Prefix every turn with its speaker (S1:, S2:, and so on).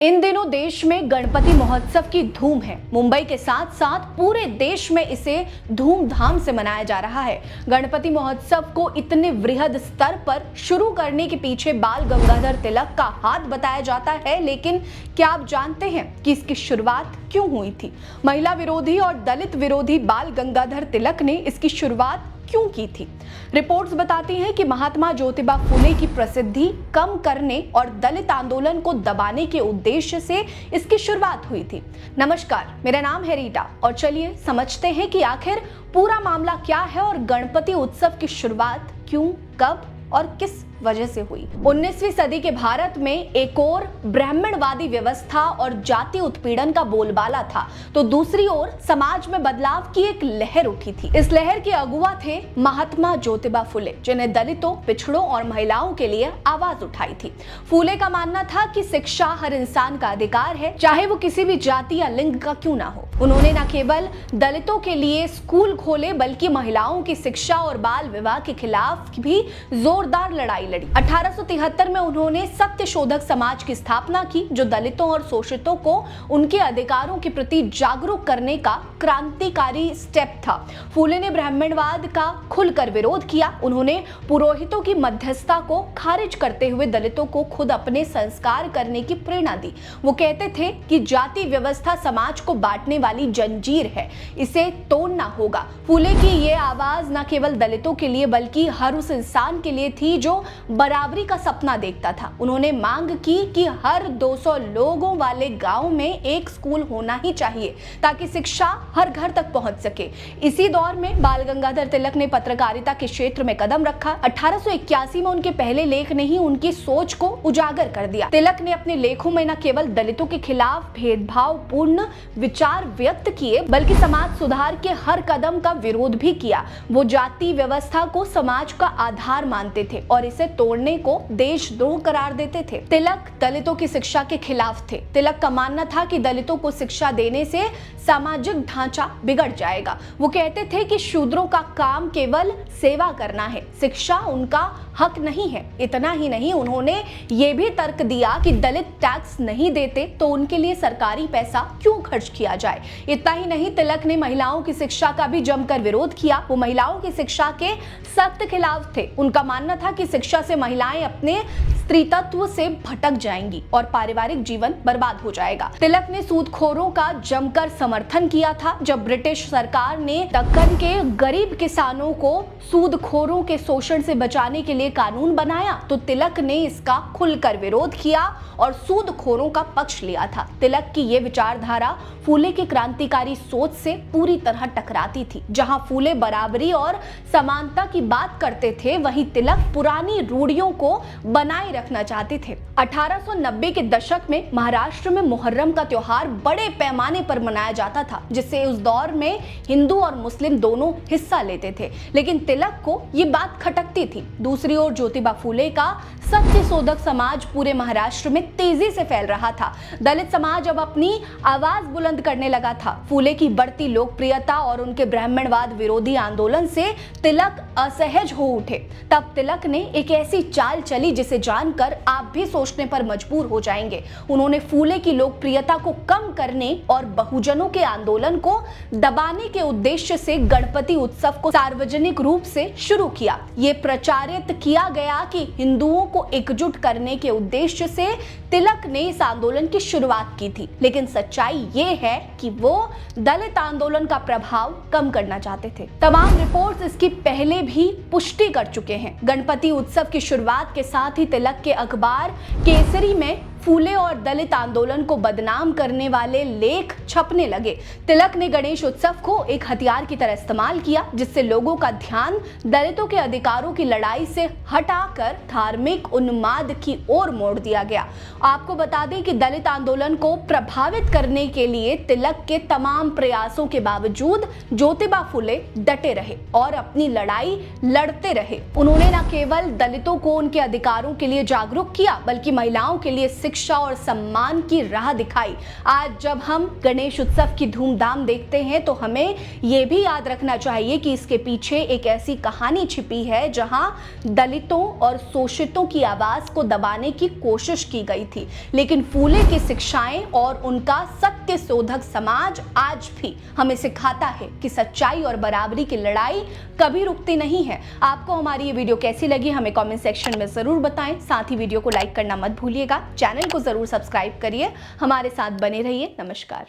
S1: इन दिनों देश में गणपति महोत्सव की धूम है। मुंबई के साथ साथ पूरे देश में इसे धूमधाम से मनाया जा रहा है। गणपति महोत्सव को इतने वृहद स्तर पर शुरू करने के पीछे बाल गंगाधर तिलक का हाथ बताया जाता है, लेकिन क्या आप जानते हैं कि इसकी शुरुआत क्यों हुई थी? महिला विरोधी और दलित विरोधी बाल गंगाधर तिलक ने इसकी शुरुआत क्यों की थी? रिपोर्ट्स बताती हैं कि महात्मा ज्योतिबा फुले की प्रसिद्धि कम करने और दलित आंदोलन को दबाने के उद्देश्य से इसकी शुरुआत हुई थी। नमस्कार, मेरा नाम है रीटा और चलिए समझते हैं कि आखिर पूरा मामला क्या है और गणपति उत्सव की शुरुआत क्यों, कब और किस वजह से हुई। 19वीं सदी के भारत में एक और ब्राह्मणवादी व्यवस्था और जाति उत्पीड़न का बोलबाला था, तो दूसरी ओर समाज में बदलाव की एक लहर उठी थी। इस लहर के अगुवा थे महात्मा ज्योतिबा फुले, जिन्हें दलितों, पिछड़ों और महिलाओं के लिए आवाज उठाई थी। फुले का मानना था कि शिक्षा हर इंसान का अधिकार है, चाहे वो किसी भी जाति या लिंग का क्यों ना हो। उन्होंने न केवल दलितों के लिए स्कूल खोले, बल्कि महिलाओं की शिक्षा और बाल विवाह के खिलाफ भी जोरदार लड़ाई लड़ी। 1873 में उन्होंने सत्य शोधक समाज की स्थापना की, जो दलितों और शोषितों को उनके अधिकारों के प्रति जागरूक करने का क्रांतिकारी स्टेप था। फुले ने ब्राह्मणवाद का खुलकर विरोध किया। उन्होंने पुरोहितों की मध्यस्थता को खारिज करते हुए दलितों को खुद अपने संस्कार करने की प्रेरणा दी। वो कहते थे कि जाति व्यवस्था समाज को बांटने वाली जंजीर है, इसे तोड़ना होगा। फुले की ये आवाज न केवल दलितों के लिए बल्कि हर उस इंसान के लिए थी जो बराबरी का सपना देखता था। उन्होंने मांग की कि हर 200 लोगों वाले गांव में एक स्कूल होना ही चाहिए, ताकि शिक्षा हर घर तक पहुंच सके। इसी दौर में बाल गंगाधर तिलक ने पत्रकारिता के क्षेत्र में कदम रखा। 1881 में उनके पहले लेख ने ही उनकी सोच को उजागर कर दिया। तिलक ने अपने लेखों में न केवल दलितों के खिलाफ भेदभावपूर्ण विचार व्यक्त किए, बल्कि समाज सुधार के हर कदम का विरोध भी किया। वो जाति व्यवस्था को समाज का आधार मानते थे और इसे तोड़ने को देशद्रोह करार देते थे। तिलक दलितों की शिक्षा के खिलाफ थे। तिलक का मानना था कि दलितों को शिक्षा देने से सामाजिक ढांचा बिगड़ जाएगा। वो कहते थे कि शूद्रों का काम केवल सेवा करना है, शिक्षा उनका हक नहीं है। इतना ही नहीं, उन्होंने ये भी तर्क दिया कि दलित टैक्स नहीं देते तो उनके लिए सरकारी पैसा क्यों खर्च किया जाए। इतना ही नहीं, तिलक ने महिलाओं की शिक्षा का भी जमकर विरोध किया। वो महिलाओं की शिक्षा के सख्त खिलाफ थे। उनका मानना था कि शिक्षा से महिलाएं अपने स्त्रीत्व से भटक जाएंगी और पारिवारिक जीवन बर्बाद हो जाएगा। तिलक ने सूदखोरों का जमकर समर्थन किया था। जब ब्रिटिश सरकार ने दक्कन के गरीब किसानों को सूदखोरों के शोषण से बचाने के लिए कानून बनाया, तो तिलक ने इसका खुलकर विरोध किया और सूदखोरों का पक्ष लिया था। तिलक की ये विचारधारा फुले की क्रांतिकारी सोच से पूरी तरह टकराती थी। जहां फुले बराबरी और समानता की बात करते थे, वहीं तिलक पुरानी रूढ़ियों को बनाए रखना चाहते थे। 1890 के दशक में महाराष्ट्र में मुहर्रम का त्योहार बड़े पैमाने पर मनाया जाता था, जिससे उस दौर में हिंदू और मुस्लिम दोनों हिस्सा लेते थे। लेकिन तिलक को ये बात खटकती थी। दूसरी ओर ज्योतिबा फुले का सत्य शोधक समाज पूरे महाराष्ट्र में तेजी से फैल रहा था। दलित समाज अब अपनी आवाज बुलंद करने लगा था। फुले की बढ़ती लोकप्रियता और उनके ब्राह्मणवाद विरोधी आंदोलन से तिलक असहज हो उठे। तब तिलक ने एक ऐसी चाल चली जिसे जानकर आप भी सोचने पर मजबूर हो जाएंगे। उन्होंने फुले की लोकप्रियता को कम करने और बहुजनों के आंदोलन को दबाने के उद्देश्य से गणपति उत्सव को सार्वजनिक रूप से शुरू किया। ये प्रचारित किया गया कि हिंदुओं को एकजुट करने के उद्देश्य से तिलक ने इस आंदोलन की शुरुआत की थी। लेकिन सच्चाई ये है कि वो दलित आंदोलन का प्रभाव कम करना चाहते थे। तमाम रिपोर्ट्स इसकी पहले भी पुष्टि कर चुके हैं। गणपति उत्सव की शुरुआत के साथ ही तिलक के अखबार केसरी में फुले और दलित आंदोलन को बदनाम करने वाले लेख छपने लगे। तिलक ने गणेश उत्सव को एक हथियार की तरह इस्तेमाल किया, जिससे लोगों का ध्यान दलितों के अधिकारों की लड़ाई से हटाकर धार्मिक उन्माद की ओर मोड़ दिया गया। आपको बता दें कि दलित आंदोलन को प्रभावित करने के लिए तिलक के तमाम प्रयासों के बावजूद ज्योतिबा फुले डटे रहे और अपनी लड़ाई लड़ते रहे। उन्होंने न केवल दलितों को उनके अधिकारों के लिए जागरूक किया, बल्कि महिलाओं के लिए शिक्षा और सम्मान की राह दिखाई। आज जब हम गणेश उत्सव की धूमधाम देखते हैं तो हमें यह भी याद रखना चाहिए कि इसके पीछे एक ऐसी कहानी छिपी है जहां दलितों और शोषितों की आवाज को दबाने की कोशिश की गई थी। लेकिन फूले की शिक्षाएं और उनका सत्य शोधक समाज आज भी हमें सिखाता है कि सच्चाई और बराबरी की लड़ाई कभी रुकती नहीं है। आपको हमारी ये वीडियो कैसी लगी हमें कमेंट सेक्शन में जरूर बताएं। साथ ही वीडियो को लाइक करना मत भूलिएगा। चैनल को जरूर सब्सक्राइब करिए। हमारे साथ बने रहिए। नमस्कार।